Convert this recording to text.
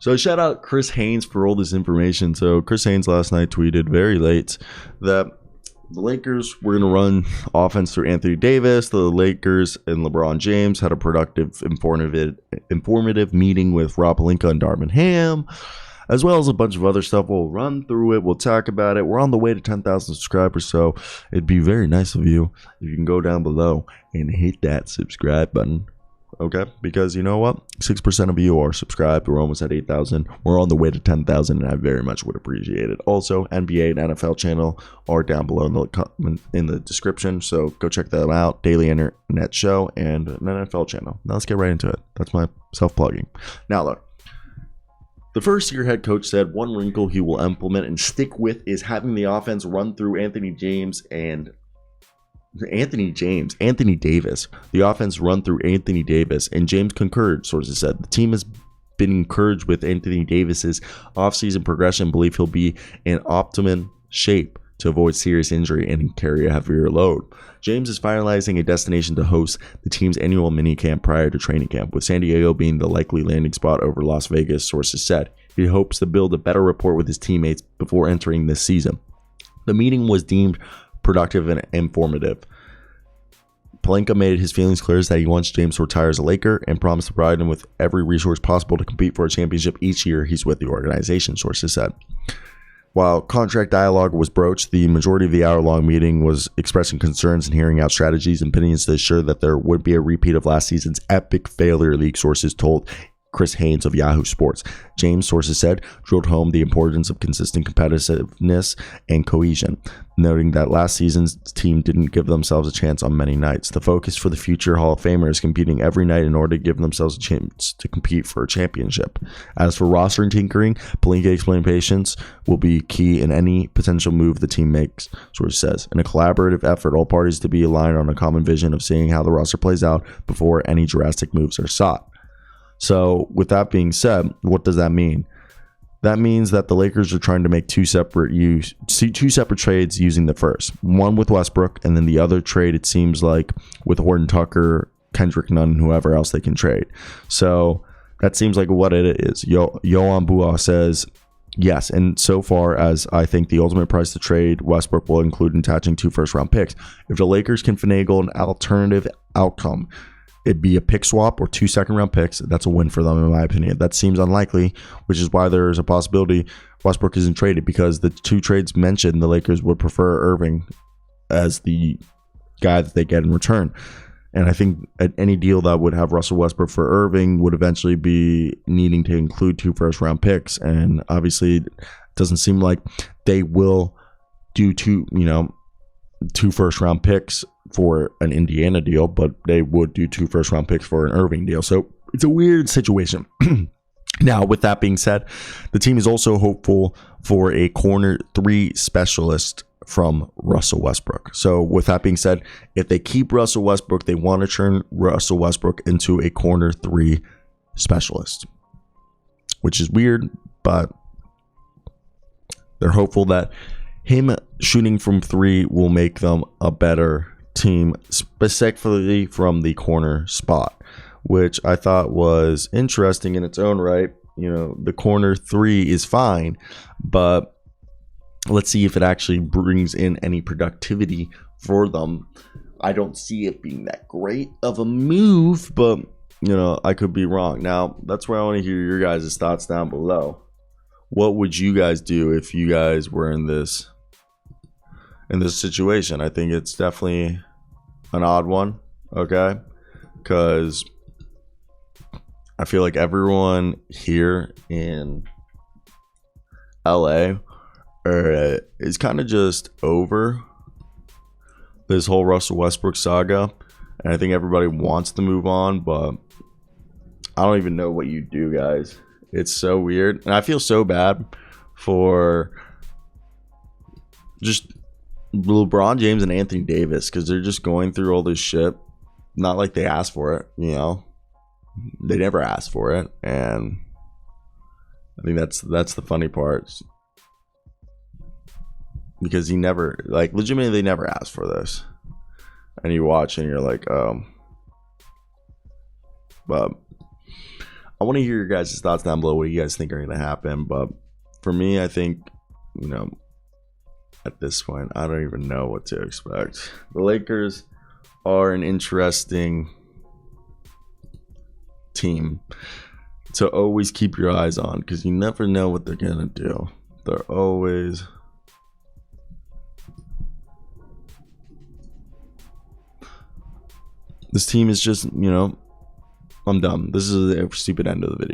So shout out Chris Haynes for all this information. So Chris Haynes last night tweeted very late that the Lakers were going to run offense through Anthony Davis. The Lakers and LeBron James had a productive, informative meeting with Rob Pelinka and Darvin Ham, as well as a bunch of other stuff. We'll run through it. We'll talk about it. We're on the way to 10,000 subscribers, so it'd be very nice of you if you can go down below and hit that subscribe button. Okay, because you know what? 6% of you are subscribed. We're almost at 8,000. We're on the way to 10,000, and I very much would appreciate it. Also, NBA and NFL channel are down below in the description, so go check them out. Daily Internet Show and an NFL channel. Now let's get right into it. That's my self-plugging. Now look, the first-year head coach said one wrinkle he will implement and stick with is having the offense run through Anthony Davis. The offense run through Anthony Davis, and James concurred, sources said. The team has been encouraged with Anthony Davis's offseason progression, believe he'll be in optimum shape to avoid serious injury and carry a heavier load. James is finalizing a destination to host the team's annual minicamp prior to training camp, with San Diego being the likely landing spot over Las Vegas, sources said. He hopes to build a better rapport with his teammates before entering this season. The meeting was deemed productive and informative. Pelinka made his feelings clear that he wants James to retire as a Laker and promised to provide him with every resource possible to compete for a championship each year he's with the organization, sources said. While contract dialogue was broached, the majority of the hour-long meeting was expressing concerns and hearing out strategies and opinions to ensure that there would be a repeat of last season's epic failure, league sources told Chris Haynes of Yahoo Sports. James, sources said, drilled home the importance of consistent competitiveness and cohesion, noting that last season's team didn't give themselves a chance on many nights. The focus for the future Hall of Famer is competing every night in order to give themselves a chance to compete for a championship. As for roster and tinkering, Pelinka explained patience will be key in any potential move the team makes, source says. In a collaborative effort, all parties to be aligned on a common vision of seeing how the roster plays out before any drastic moves are sought. So with that being said, what does that mean? That means that the Lakers are trying to make two separate trades using the first. One with Westbrook, and then the other trade, it seems like, with Horton Tucker, Kendrick Nunn, and whoever else they can trade. So that seems like what it is. Yohan Bua says yes, and so far as I think the ultimate price to trade Westbrook will include attaching 2 first-round picks. If the Lakers can finagle an alternative outcome, it'd be a pick swap or 2 second-round picks. That's a win for them, in my opinion. That seems unlikely, which is why there is a possibility Westbrook isn't traded, because the 2 trades mentioned, the Lakers would prefer Irving as the guy that they get in return. And I think any deal that would have Russell Westbrook for Irving would eventually be needing to include 2 first-round picks. And obviously, it doesn't seem like they will do 2 first-round picks for an Indiana deal, but they would do 2 first-round picks for an Irving deal. So it's a weird situation. Now, with that being said, the team is also hopeful for a corner 3 specialist from Russell Westbrook. So with that being said, if they keep Russell Westbrook, they want to turn Russell Westbrook into a corner 3 specialist, which is weird, but they're hopeful that him shooting from 3 will make them a better team, specifically from the corner spot, which I thought was interesting in its own right. The corner 3 is fine, but let's see if it actually brings in any productivity for them. I don't see it being that great of a move, but I could be wrong. Now, that's where I want to hear your guys' thoughts down below. What would you guys do if you guys were in this situation? I think it's definitely an odd one, okay? Because I feel like everyone here in LA is kind of just over this whole Russell Westbrook saga, and I think everybody wants to move on, but I don't even know what you do, guys. It's so weird, and I feel so bad for just LeBron James and Anthony Davis, because they're just going through all this shit. Not like they asked for it, They never asked for it, and I think that's the funny part, because he never, legitimately, they never asked for this, and you watch and you're like, oh. But I want to hear your guys' thoughts down below. What do you guys think are going to happen? But for me, I think, you know, at this point, I don't even know what to expect. The Lakers are an interesting team to always keep your eyes on, because you never know what they're going to do. They're always... This team is just, you know, I'm dumb. This is a stupid end of the video.